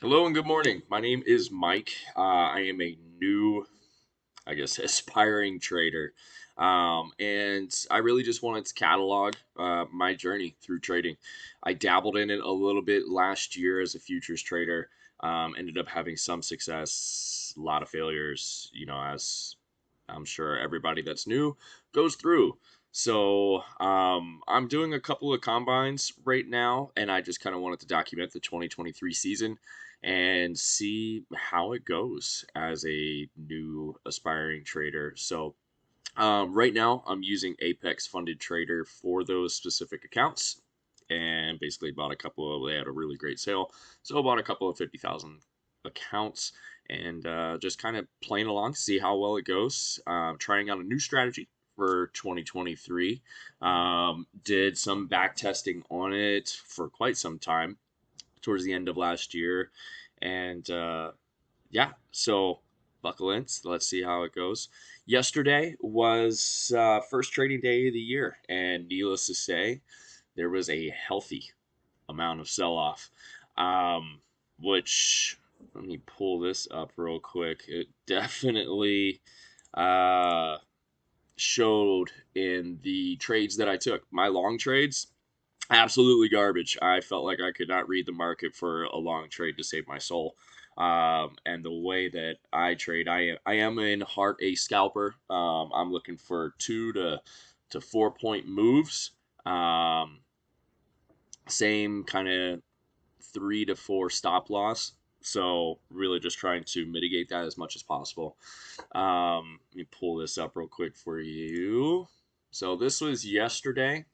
Hello and good morning. My name is Mike. I am a new, aspiring trader. And I really just wanted to catalog my journey through trading. I dabbled in it a little bit last year as a futures trader. Ended up having some success, a lot of failures, as I'm sure everybody that's new goes through. So I'm doing a couple of combines right now, and I just kind of wanted to document the 2023 season and see how it goes as a new aspiring trader. So right now, I'm using Apex Funded Trader for those specific accounts, and basically bought a couple of. They had a really great sale, so I bought a couple of 50,000 accounts, and just kind of playing along, see how well it goes. Trying out a new strategy for 2023. Did some back testing on it for quite some time towards the end of last year, and yeah, so buckle in. So let's see how it goes. Yesterday was first trading day of the year, and needless to say, there was a healthy amount of sell off, which let me pull this up real quick. It definitely uh, showed in the trades that I took. My long trades, absolutely garbage. I felt like I could not read the market for a long trade to save my soul. And the way that I trade, I am in heart a scalper. I'm looking for 2 to 4 point moves. Um, Same kind of 3 to 4 stop loss. So really just trying to mitigate that as much as possible. Let me pull this up real quick for you. So this was yesterday.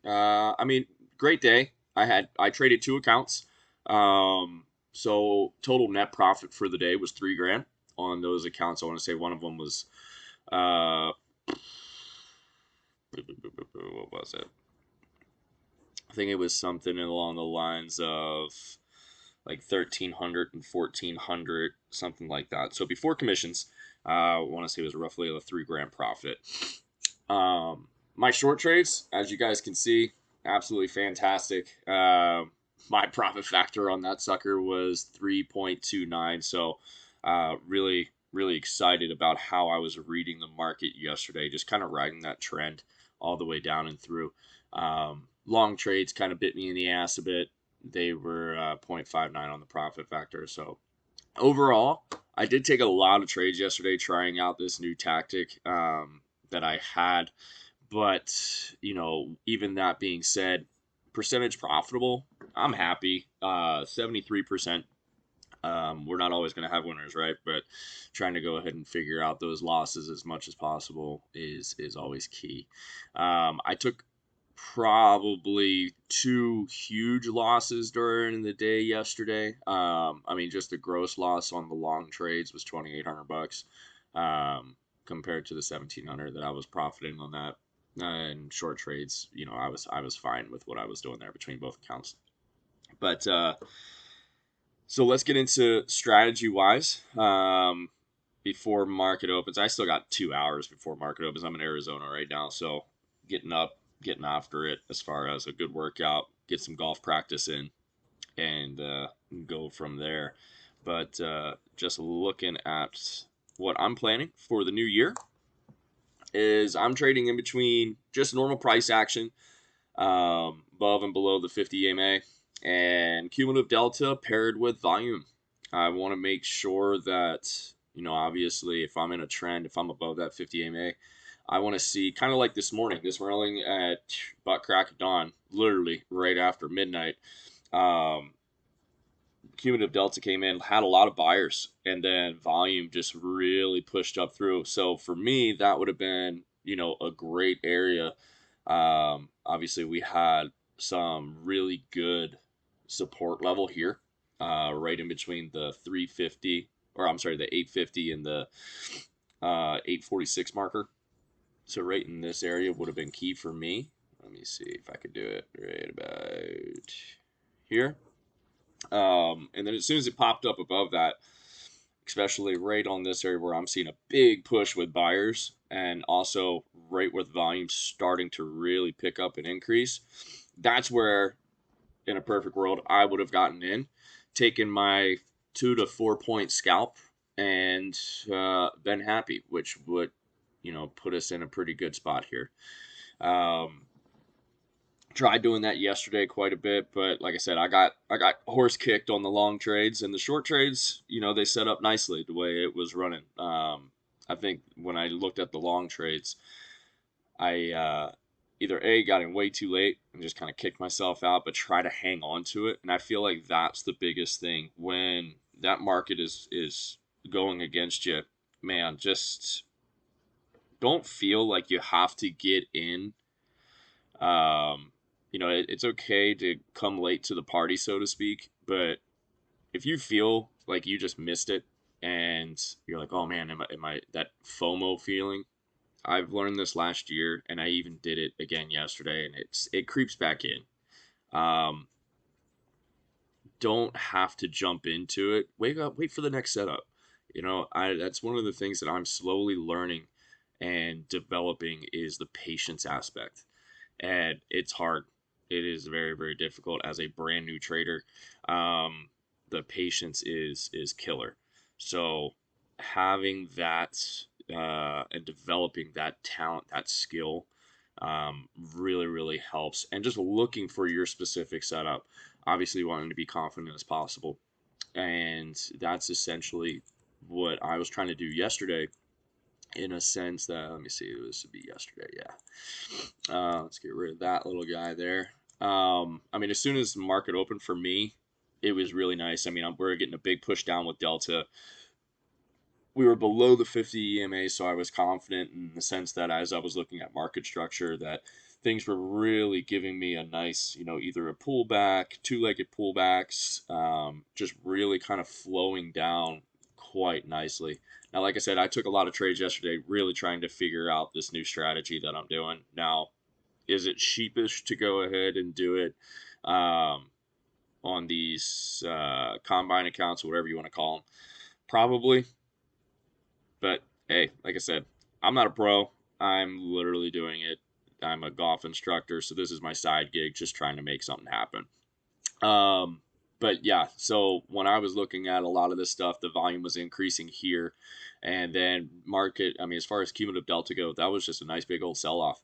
Great day. I traded 2 accounts. So total net profit for the day was 3 grand on those accounts. I want to say one of them was what was it? I think it was something along the lines of like 1,300 and 1,400, something like that. So before commissions, I want to say it was roughly a 3 grand profit. My short trades, as you guys can see, absolutely fantastic. My profit factor on that sucker was 3.29. So really, really excited about how I was reading the market yesterday, just kind of riding that trend all the way down and through. Long trades kind of bit me in the ass a bit. They were 0.59 on the profit factor. So overall, I did take a lot of trades yesterday trying out this new tactic that I had. But, even that being said, percentage profitable, I'm happy. 73%. We're not always going to have winners, right? But trying to go ahead and figure out those losses as much as possible is always key. I took probably 2 huge losses during the day yesterday. Just the gross loss on the long trades was 2,800 bucks, compared to the 1,700 that I was profiting on that. And short trades, I was fine with what I was doing there between both accounts. But so let's get into strategy wise. Before market opens, I still got 2 hours before market opens. I'm in Arizona right now, so getting up, getting after it as far as a good workout, get some golf practice in, and go from there. But just looking at what I'm planning for the new year is I'm trading in between just normal price action, above and below the 50 EMA, and cumulative delta paired with volume. I want to make sure that, obviously, if I'm in a trend, if I'm above that 50 EMA, I want to see, kind of like this morning, at butt crack of dawn, literally right after midnight. Um, Cumulative delta came in, had a lot of buyers, and then volume just really pushed up through. So for me, that would have been, a great area. Obviously, we had some really good support level here, right in between the 350, or I'm sorry, the 850 and the 846 marker. So right in this area would have been key for me. Let me see if I could do it right about here. And then as soon as it popped up above that, especially right on this area where I'm seeing a big push with buyers, and also right with volume starting to really pick up and increase, that's where, in a perfect world, I would have gotten in, taken my 2 to 4 point scalp and been happy, which would, put us in a pretty good spot here. Tried doing that yesterday quite a bit, but like I said, I got horse kicked on the long trades, and the short trades, they set up nicely the way it was running. I think when I looked at the long trades, I either A, got in way too late and just kind of kicked myself out, but try to hang on to it. And I feel like that's the biggest thing when that market is going against you. Man, just don't feel like you have to get in. It's okay to come late to the party, so to speak, but if you feel like you just missed it and you're like, oh man, am I that FOMO feeling? I've learned this last year, and I even did it again yesterday, and it creeps back in. Um, don't have to jump into it. Wake up, wait for the next setup. That's one of the things that I'm slowly learning and developing is the patience aspect, and it's hard. It is very very difficult as a brand new trader. The patience is killer. So having that and developing that talent, that skill, really, really helps. And just looking for your specific setup, obviously wanting to be confident as possible. And that's essentially what I was trying to do yesterday in a sense that, let me see, this would be yesterday, yeah. Let's get rid of that little guy there. I mean, as soon as the market opened for me, it was really nice. I mean, we're getting a big push down with Delta. We were below the 50 EMA, so I was confident in the sense that as I was looking at market structure, that things were really giving me a nice, either a pullback, two-legged pullbacks, just really kind of flowing down quite nicely. Now, like I said, I took a lot of trades yesterday, really trying to figure out this new strategy that I'm doing. Now, is it sheepish to go ahead and do it on these combine accounts, whatever you want to call them? Probably. But hey, like I said, I'm not a pro. I'm literally doing it. I'm a golf instructor, so this is my side gig, just trying to make something happen. But yeah, so when I was looking at a lot of this stuff, the volume was increasing here, and then market. I mean, as far as cumulative delta go, that was just a nice big old sell off.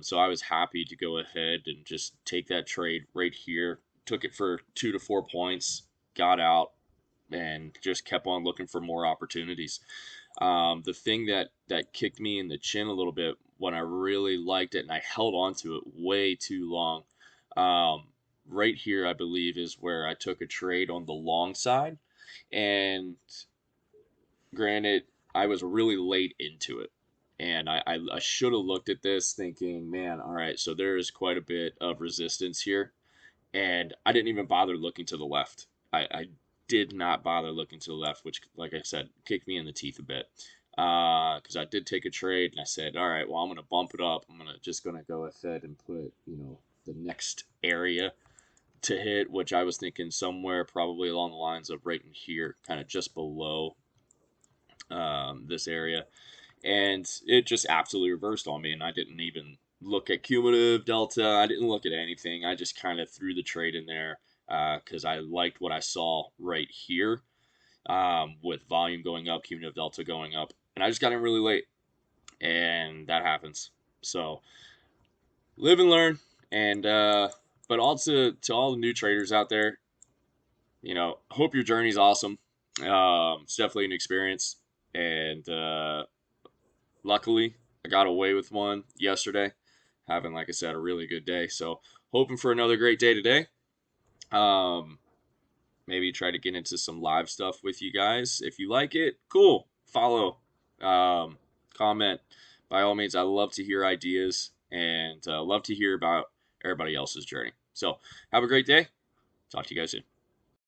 So I was happy to go ahead and just take that trade right here. Took it for 2 to 4 points, got out, and just kept on looking for more opportunities. The thing that kicked me in the chin a little bit when I really liked it and I held on to it way too long. Right here, I believe, is where I took a trade on the long side, and granted, I was really late into it. And I should have looked at this thinking, man, all right, so there is quite a bit of resistance here. And I didn't even bother looking to the left. I did not bother looking to the left, which, like I said, kicked me in the teeth a bit. Because I did take a trade, and I said, all right, well, I'm going to bump it up. I'm just going to go ahead and put, the next area to hit, which I was thinking somewhere probably along the lines of right in here, kind of just below this area. And it just absolutely reversed on me, and I didn't even look at cumulative delta. I didn't look at anything. I just kind of threw the trade in there because I liked what I saw right here with volume going up, cumulative delta going up, and I just got in really late, and that happens. So live and learn, and but also to all the new traders out there, hope your journey's awesome. It's definitely an experience, and luckily I got away with one yesterday, having, like I said, a really good day. So hoping for another great day today. Maybe try to get into some live stuff with you guys. If you like it, cool. Follow, comment. By all means, I love to hear ideas and love to hear about everybody else's journey. So have a great day. Talk to you guys soon.